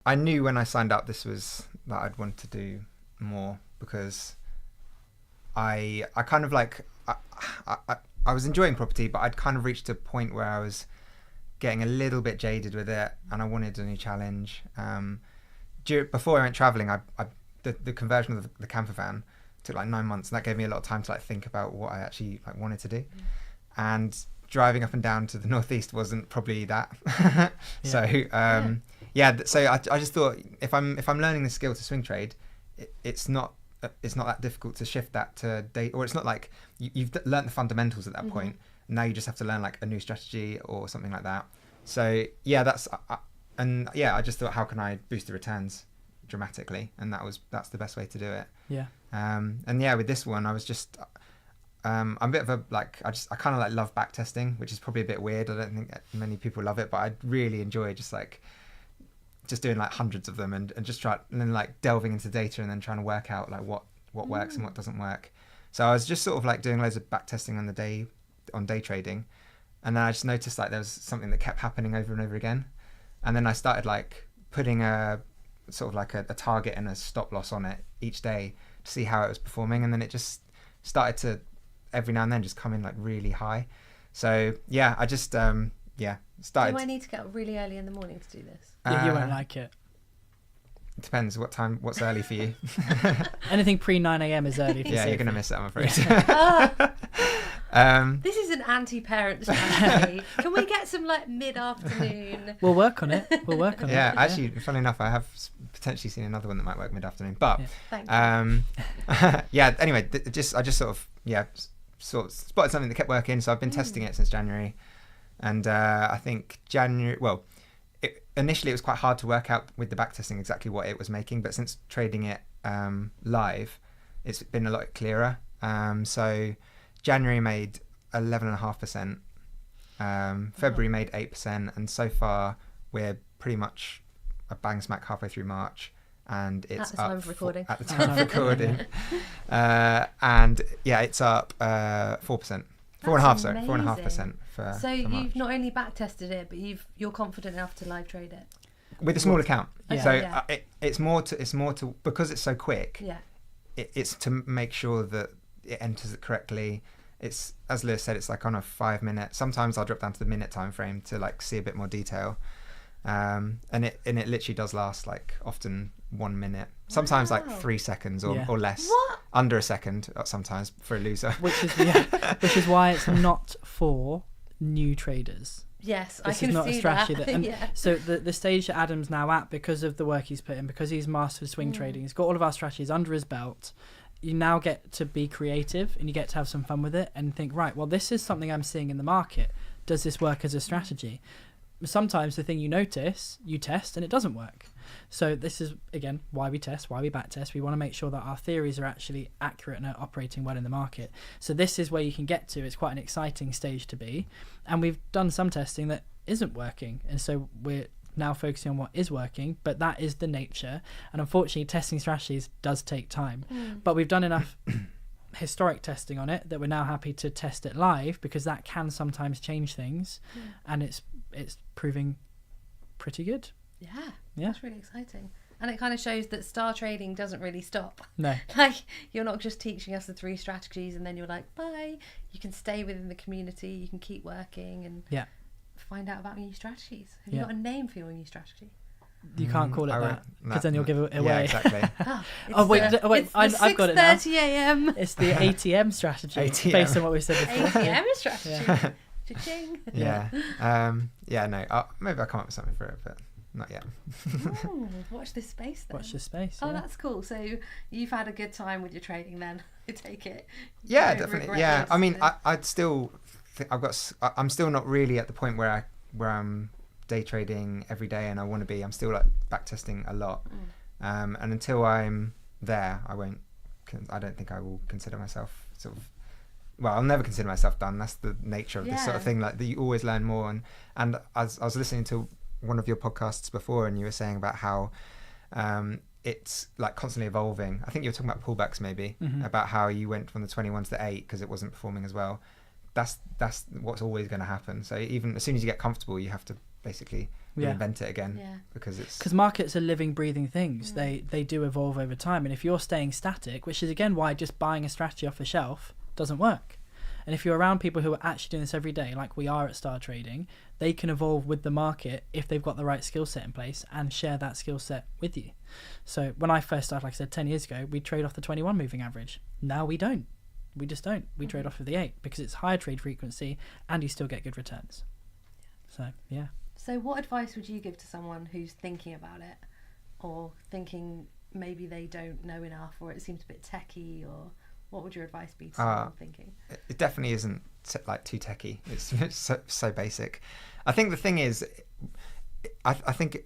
I knew when I signed up this was that I'd want to do more, because I kind of like I was enjoying property, but I'd kind of reached a point where I was getting a little bit jaded with it, and I wanted a new challenge. Before I went traveling, the conversion of the camper van took like 9 months, and that gave me a lot of time to like think about what I actually like wanted to do. And driving up and down to the northeast wasn't probably that. So so I just thought, if I'm learning the skill to swing trade, it's not that difficult to shift that to day, or it's not like you've learned the fundamentals at that point. Now you just have to learn like a new strategy or something like that. So yeah, I just thought, how can I boost the returns dramatically? And that's the best way to do it. Yeah. And yeah, with this one, I was just I'm a bit of a I kind of like love backtesting, which is probably a bit weird. I don't think many people love it, but I really enjoy just doing like hundreds of them and just then like delving into data and then trying to work out like what works and what doesn't work. So I was just sort of like doing loads of backtesting on day trading, and then I just noticed like there was something that kept happening over and over again, and then I started like putting a sort of like a target and a stop loss on it each day to see how it was performing, and then it just started to every now and then just come in like really high. So yeah, I just started. Do I need to get up really early in the morning to do this? Yeah, you won't like it. It depends what's early for you. Anything pre 9 a.m. is early for you. Yeah, you're gonna miss it, I'm afraid. This is an anti-parent strategy. Can we get some like mid-afternoon? We'll work on it. Yeah, actually, funny enough, I have potentially seen another one that might work mid-afternoon. But yeah, anyway, I just sort of spotted something that kept working. So I've been testing it since January, and I think initially it was quite hard to work out with the backtesting exactly what it was making, but since trading it live, it's been a lot clearer. So January made 11.5%, February made 8%, and so far we're pretty much a bang smack halfway through March, and it's at the time of recording. At the time of recording, and yeah, it's up 4%, 4.5% for. So for March. You've not only backtested it, but you're confident enough to live trade it with a small account. Yeah. So it's more to because it's so quick. Yeah. It's to make sure that it enters it correctly. It's, as Lewis said, it's like on a 5 minute. Sometimes I'll drop down to the minute time frame to like see a bit more detail, and it literally does last like often 1 minute, sometimes like 3 seconds or less. What? Under a second sometimes for a loser. Which is why it's not for new traders. Yes, this I can is not see a strategy that. So the stage that Adam's now at, because of the work he's put in, because he's mastered swing trading, he's got all of our strategies under his belt. You now get to be creative and you get to have some fun with it and think, right, well, this is something I'm seeing in the market. Does this work as a strategy? Sometimes the thing you notice, you test and it doesn't work. So this is, again, why we test, why we backtest. We want to make sure that our theories are actually accurate and are operating well in the market. So this is where you can get to. It's quite an exciting stage to be. And we've done some testing that isn't working. And so we're now focusing on what is working, but that is the nature. And unfortunately, testing strategies does take time. But we've done enough historic testing on it that we're now happy to test it live, because that can sometimes change things. And it's proving pretty good. Yeah, that's really exciting. And it kind of shows that star trading doesn't really stop. No. Like, you're not just teaching us the 3 strategies and then you're like, bye. You can stay within the community, you can keep working and find out about new strategies. Have you got a name for your new strategy? You can't call it that, because then you'll give it away. Yeah, exactly. I've got it now. It's 6:30 a.m. It's the ATM strategy, based on what we said before. ATM strategy. Cha-ching. Yeah. No. Maybe I'll come up with something for it, but not yet. Ooh, watch this space then. Watch this space. Oh, that's cool. So you've had a good time with your trading then, I take it. Yeah, definitely. Yeah. I mean, I'd still think I'm still not really at the point where I'm day trading every day and I want to be. I'm still like backtesting a lot. And until I'm there, I don't think I will consider myself sort of, well, I'll never consider myself done. That's the nature of this sort of thing, like that you always learn more. And as I was listening to one of your podcasts before, and you were saying about how it's like constantly evolving. I think you were talking about pullbacks maybe, about how you went from the 21 to the 8 because it wasn't performing as well. That's what's always going to happen. So even as soon as you get comfortable, you have to basically reinvent it again, because markets are living, breathing things. They do evolve over time, and if you're staying static, which is again why just buying a strategy off the shelf doesn't work. And if you're around people who are actually doing this every day, like we are at Star Trading, they can evolve with the market if they've got the right skill set in place and share that skill set with you. So when I first started, like I said, 10 years ago, we trade off the 21 moving average. Now we don't. We just don't. We trade off of the 8 because it's higher trade frequency and you still get good returns. So, yeah. So what advice would you give to someone who's thinking about it, or thinking maybe they don't know enough, or it seems a bit techie, or what would your advice be to someone thinking? It definitely isn't like too techie. It's so basic. I think the thing is, I think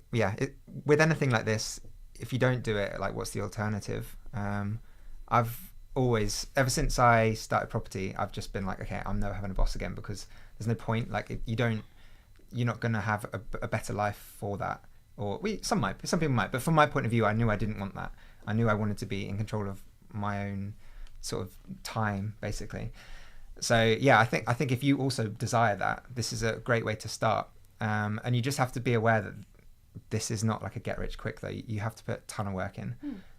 with anything like this, if you don't do it, like, what's the alternative? I've always, ever since I started property, I've just been like, okay, I'm never having a boss again, because there's no point. Like, you're not going to have a better life for that. Or some people might, but from my point of view, I knew I didn't want that. I knew I wanted to be in control of my own sort of time, basically. So yeah, I think if you also desire that, this is a great way to start. And you just have to be aware that this is not like a get rich quick, though. You have to put a ton of work in.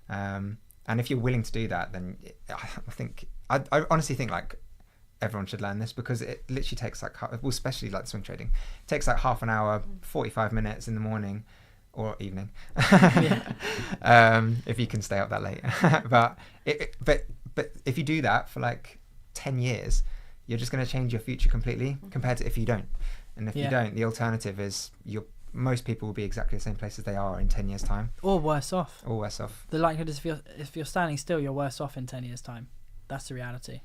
And if you're willing to do that, then I honestly think like everyone should learn this, because it literally takes like, well, especially like swing trading, it takes like half an hour, 45 minutes in the morning or evening, if you can stay up that late. But if you do that for like 10 years, you're just going to change your future completely compared to if you don't. And if you don't, the alternative is most people will be exactly the same place as they are in 10 years' time. Or worse off. The likelihood is if you're standing still, you're worse off in 10 years' time. That's the reality.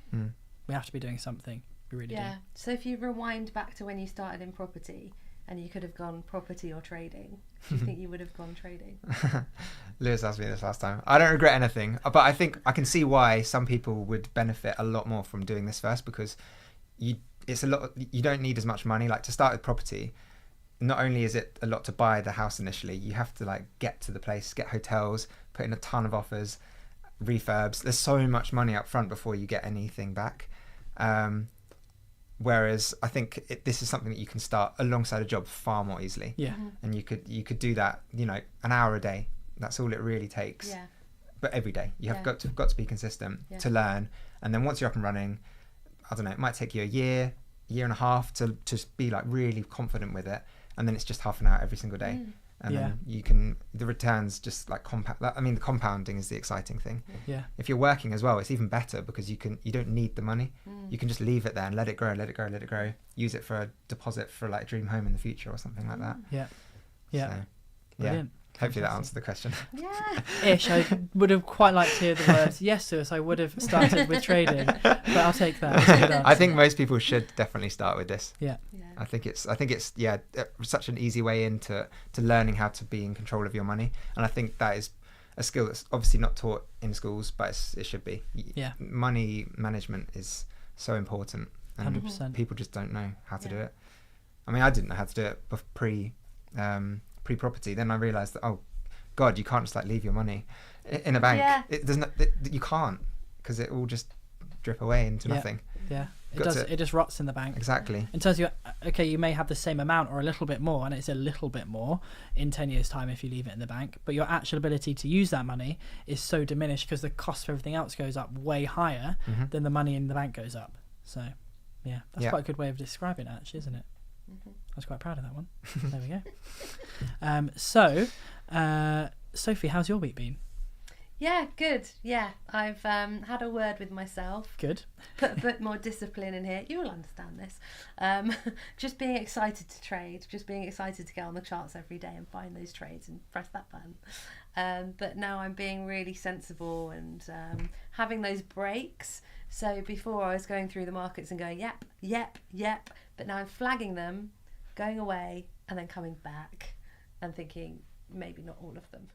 We have to be doing something. We really do. So if you rewind back to when you started in property, and you could have gone property or trading, do you think you would have gone trading? Lewis asked me this last time. I don't regret anything, but I think I can see why some people would benefit a lot more from doing this first, because you don't need as much money. Like, to start with property, not only is it a lot to buy the house initially, you have to like get to the place, get hotels, put in a ton of offers, refurbs. There's so much money up front before you get anything back. Whereas I think this is something that you can start alongside a job far more easily. And you could do that, an hour a day. That's all it really takes. But every day you have got to be consistent to learn. And then once you're up and running, I don't know, it might take you a year and a half to just be like really confident with it. And then it's just half an hour every single day. And then the returns just like compound. I mean, the compounding is the exciting thing. If you're working as well, it's even better, because you don't need the money. You can just leave it there and let it grow. Use it for a deposit for like a dream home in the future or something like that. Brilliant. Hopefully that answered the question. Ish. I would have quite liked to hear the words, yes, Lewis, I would have started with trading, but I'll take that. I think most people should definitely start with this. I think it's such an easy way into learning how to be in control of your money, and I think that is a skill that's obviously not taught in schools, but it should be. Money management is so important, and 100%. People just don't know how to do it. I mean, I didn't know how to do it pre-property. Then I realized that, oh God, you can't just like leave your money in a bank. You can't, because it will just drip away into nothing. It just rots in the bank. Exactly. In terms of, you may have the same amount or a little bit more, and it's a little bit more in 10 years' time if you leave it in the bank, but your actual ability to use that money is so diminished because the cost for everything else goes up way higher than the money in the bank goes up. So, that's quite a good way of describing it, actually, isn't it? I was quite proud of that one. There we go. Sophie, how's your week been? Good. I've had a word with myself. Good. Put a bit more discipline in here. You will understand this. Just being excited to trade, just being excited to get on the charts every day and find those trades and press that button. But now I'm being really sensible and having those breaks. So before I was going through the markets and going, yep, but now I'm flagging them, going away and then coming back and thinking, maybe not all of them.